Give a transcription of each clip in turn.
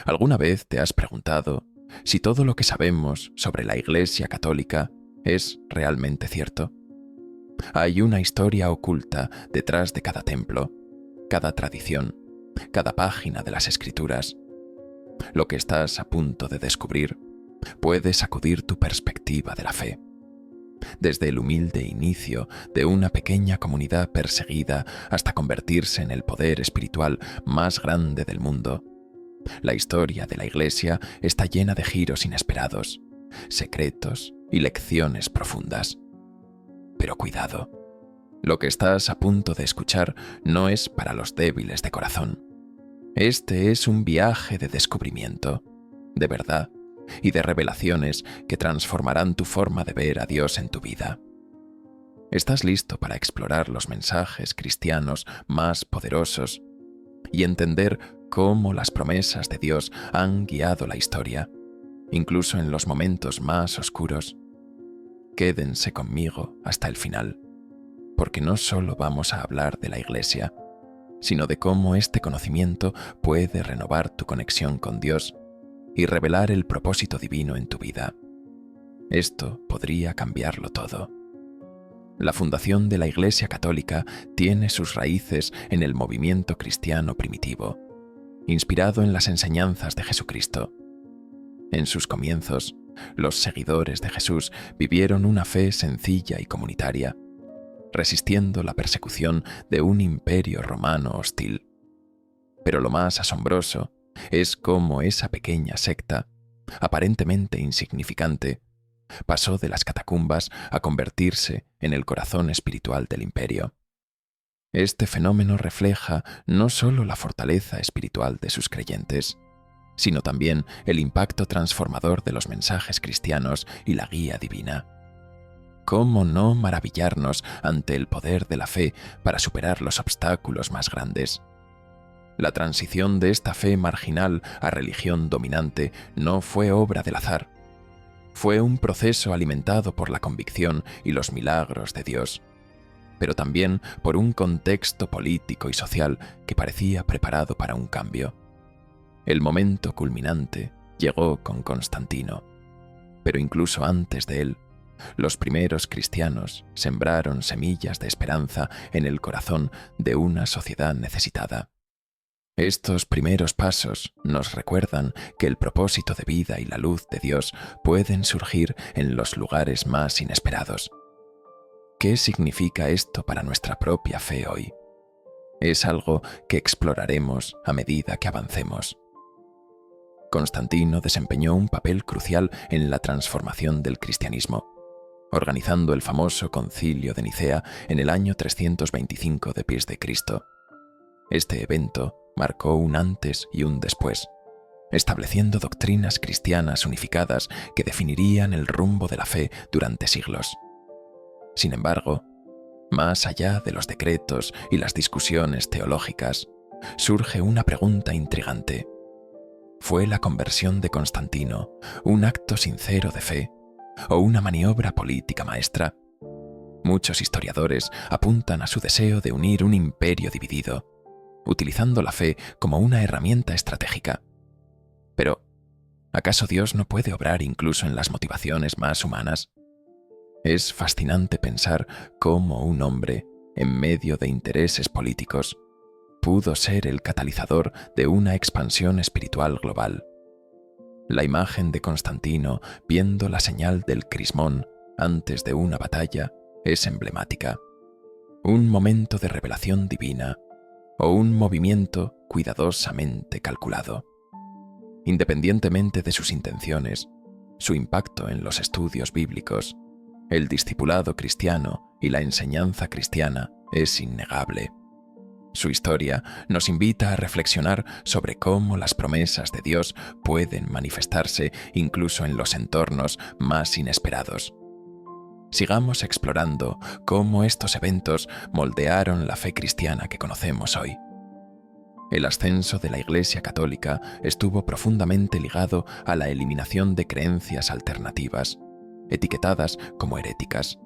¿Alguna vez te has preguntado si todo lo que sabemos sobre la Iglesia Católica es realmente cierto? Hay una historia oculta detrás de cada templo, cada tradición, cada página de las Escrituras. Lo que estás a punto de descubrir puede sacudir tu perspectiva de la fe. Desde el humilde inicio de una pequeña comunidad perseguida hasta convertirse en el poder espiritual más grande del mundo, la historia de la Iglesia está llena de giros inesperados, secretos y lecciones profundas. Pero cuidado, lo que estás a punto de escuchar no es para los débiles de corazón. Este es un viaje de descubrimiento, de verdad y de revelaciones que transformarán tu forma de ver a Dios en tu vida. ¿Estás listo para explorar los mensajes cristianos más poderosos y entender cómo las promesas de Dios han guiado la historia, incluso en los momentos más oscuros? Quédense conmigo hasta el final, porque no solo vamos a hablar de la Iglesia, sino de cómo este conocimiento puede renovar tu conexión con Dios y revelar el propósito divino en tu vida. Esto podría cambiarlo todo. La fundación de la Iglesia Católica tiene sus raíces en el movimiento cristiano primitivo, inspirado en las enseñanzas de Jesucristo. En sus comienzos, los seguidores de Jesús vivieron una fe sencilla y comunitaria, resistiendo la persecución de un imperio romano hostil. Pero lo más asombroso es cómo esa pequeña secta, aparentemente insignificante, pasó de las catacumbas a convertirse en el corazón espiritual del imperio. Este fenómeno refleja no solo la fortaleza espiritual de sus creyentes, sino también el impacto transformador de los mensajes cristianos y la guía divina. ¿Cómo no maravillarnos ante el poder de la fe para superar los obstáculos más grandes? La transición de esta fe marginal a religión dominante no fue obra del azar. Fue un proceso alimentado por la convicción y los milagros de Dios, pero también por un contexto político y social que parecía preparado para un cambio. El momento culminante llegó con Constantino, pero incluso antes de él, los primeros cristianos sembraron semillas de esperanza en el corazón de una sociedad necesitada. Estos primeros pasos nos recuerdan que el propósito de vida y la luz de Dios pueden surgir en los lugares más inesperados. ¿Qué significa esto para nuestra propia fe hoy? Es algo que exploraremos a medida que avancemos. Constantino desempeñó un papel crucial en la transformación del cristianismo, organizando el famoso Concilio de Nicea en el año 325 d.C. Este evento marcó un antes y un después, estableciendo doctrinas cristianas unificadas que definirían el rumbo de la fe durante siglos. Sin embargo, más allá de los decretos y las discusiones teológicas, surge una pregunta intrigante. ¿Fue la conversión de Constantino un acto sincero de fe o una maniobra política maestra? Muchos historiadores apuntan a su deseo de unir un imperio dividido, utilizando la fe como una herramienta estratégica. Pero, ¿acaso Dios no puede obrar incluso en las motivaciones más humanas? Es fascinante pensar cómo un hombre, en medio de intereses políticos, pudo ser el catalizador de una expansión espiritual global. La imagen de Constantino viendo la señal del crismón antes de una batalla es emblemática. Un momento de revelación divina o un movimiento cuidadosamente calculado. Independientemente de sus intenciones, su impacto en los estudios bíblicos, el discipulado cristiano y la enseñanza cristiana es innegable. Su historia nos invita a reflexionar sobre cómo las promesas de Dios pueden manifestarse incluso en los entornos más inesperados. Sigamos explorando cómo estos eventos moldearon la fe cristiana que conocemos hoy. El ascenso de la Iglesia Católica estuvo profundamente ligado a la eliminación de creencias alternativas, etiquetadas como heréticas.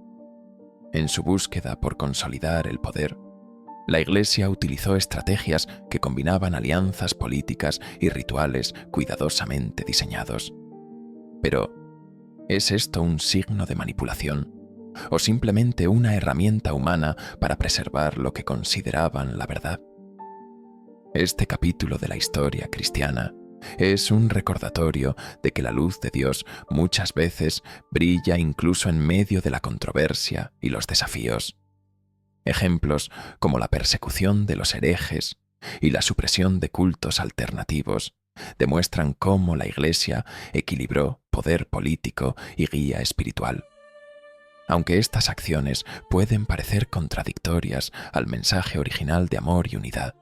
En su búsqueda por consolidar el poder, La Iglesia utilizó estrategias que combinaban alianzas políticas y rituales cuidadosamente diseñados. Pero, ¿es esto un signo de manipulación o simplemente una herramienta humana para preservar lo que consideraban la verdad? Este capítulo de la historia cristiana es un recordatorio de que la luz de Dios muchas veces brilla incluso en medio de la controversia y los desafíos. Ejemplos como la persecución de los herejes y la supresión de cultos alternativos demuestran cómo la Iglesia equilibró poder político y guía espiritual. Aunque estas acciones pueden parecer contradictorias al mensaje original de amor y unidad,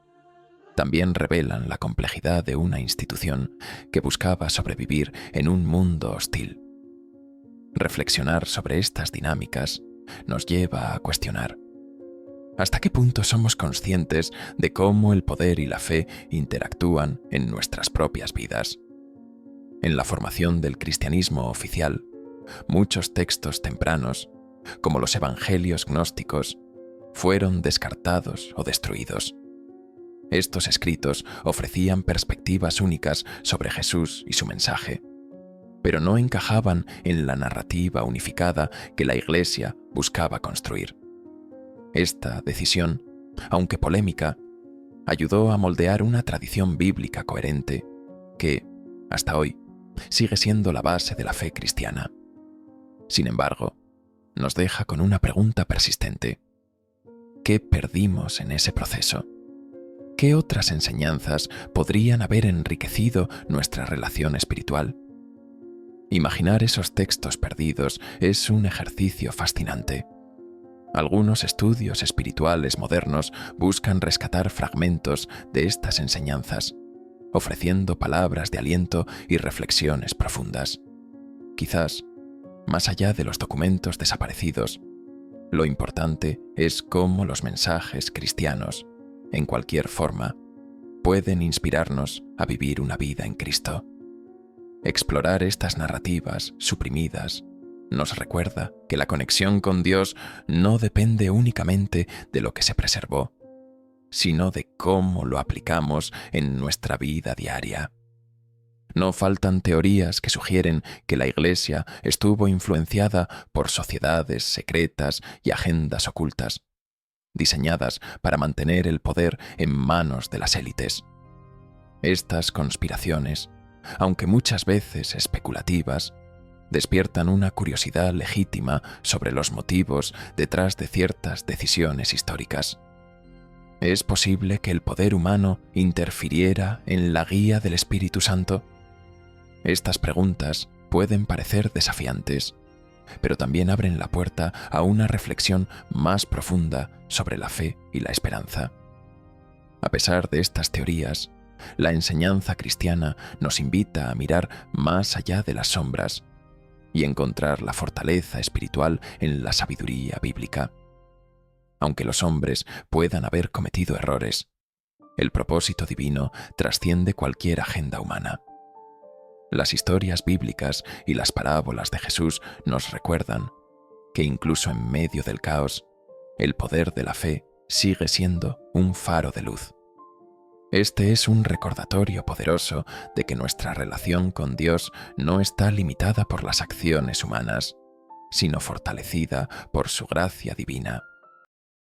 también revelan la complejidad de una institución que buscaba sobrevivir en un mundo hostil. Reflexionar sobre estas dinámicas nos lleva a cuestionar: ¿hasta qué punto somos conscientes de cómo el poder y la fe interactúan en nuestras propias vidas? En la formación del cristianismo oficial, muchos textos tempranos, como los evangelios gnósticos, fueron descartados o destruidos. Estos escritos ofrecían perspectivas únicas sobre Jesús y su mensaje, pero no encajaban en la narrativa unificada que la Iglesia buscaba construir. Esta decisión, aunque polémica, ayudó a moldear una tradición bíblica coherente que, hasta hoy, sigue siendo la base de la fe cristiana. Sin embargo, nos deja con una pregunta persistente: ¿qué perdimos en ese proceso? ¿Qué otras enseñanzas podrían haber enriquecido nuestra relación espiritual? Imaginar esos textos perdidos es un ejercicio fascinante. Algunos estudios espirituales modernos buscan rescatar fragmentos de estas enseñanzas, ofreciendo palabras de aliento y reflexiones profundas. Quizás, más allá de los documentos desaparecidos, lo importante es cómo los mensajes cristianos, en cualquier forma, pueden inspirarnos a vivir una vida en Cristo. Explorar estas narrativas suprimidas nos recuerda que la conexión con Dios no depende únicamente de lo que se preservó, sino de cómo lo aplicamos en nuestra vida diaria. No faltan teorías que sugieren que la Iglesia estuvo influenciada por sociedades secretas y agendas ocultas, diseñadas para mantener el poder en manos de las élites. Estas conspiraciones, aunque muchas veces especulativas, despiertan una curiosidad legítima sobre los motivos detrás de ciertas decisiones históricas. ¿Es posible que el poder humano interfiriera en la guía del Espíritu Santo? Estas preguntas pueden parecer desafiantes, pero también abren la puerta a una reflexión más profunda sobre la fe y la esperanza. A pesar de estas teorías, la enseñanza cristiana nos invita a mirar más allá de las sombras y encontrar la fortaleza espiritual en la sabiduría bíblica. Aunque los hombres puedan haber cometido errores, el propósito divino trasciende cualquier agenda humana. Las historias bíblicas y las parábolas de Jesús nos recuerdan que incluso en medio del caos, el poder de la fe sigue siendo un faro de luz. Este es un recordatorio poderoso de que nuestra relación con Dios no está limitada por las acciones humanas, sino fortalecida por su gracia divina.